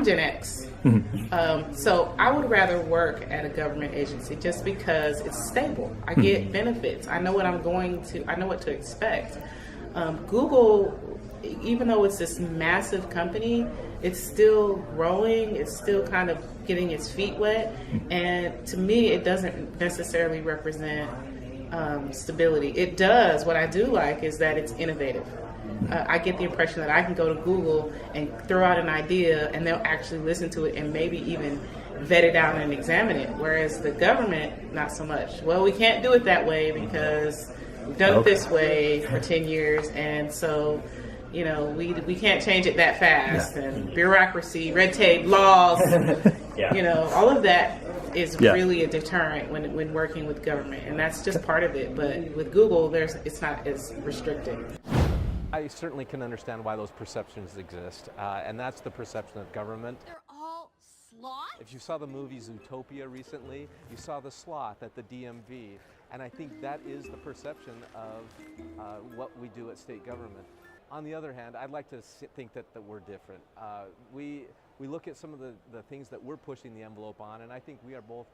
I'm Gen X. So I would rather work at a government agency just because it's stable. I get benefits. I know what I know what to expect. Google, even though it's this massive company, it's still growing. It's still kind of getting its feet wet. And to me, it doesn't necessarily represent stability. It does. What I do like is that it's innovative. I get the impression that I can go to Google and throw out an idea and they'll actually listen to it and maybe even vet it out and examine it. Whereas the government, not so much. Well, we can't do it that way because we've done it this way for 10 years. And so, you know, we can't change it that fast. And bureaucracy, red tape, laws, you know, all of that is really a deterrent when working with government. And that's just part of it. But with Google, it's not as restricted. I certainly can understand why those perceptions exist, and that's the perception of government. They're all sloths? If you saw the movie Zootopia recently, you saw the sloth at the DMV, and I think that is the perception of what we do at state government. On the other hand, I'd like to think that we're different. We look at some of the things that we're pushing the envelope on, and I think we are both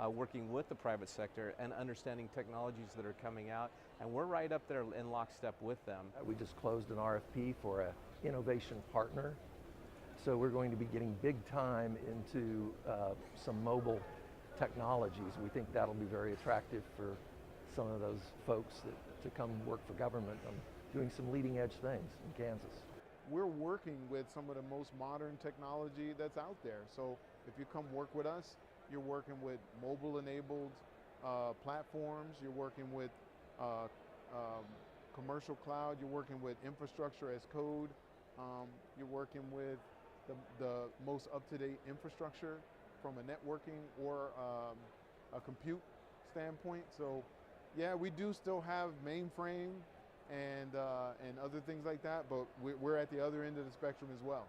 working with the private sector and understanding technologies that are coming out, and we're right up there in lockstep with them. We just closed an RFP for an innovation partner, so we're going to be getting big time into some mobile technologies. We think that'll be very attractive for some of those folks to come work for government on doing some leading edge things in Kansas. We're working with some of the most modern technology that's out there. So if you come work with us, you're working with mobile-enabled platforms. You're working with commercial cloud. You're working with infrastructure as code. You're working with the most up-to-date infrastructure from a networking or a compute standpoint. So, yeah, we do still have mainframe and other things like that, but we're at the other end of the spectrum as well.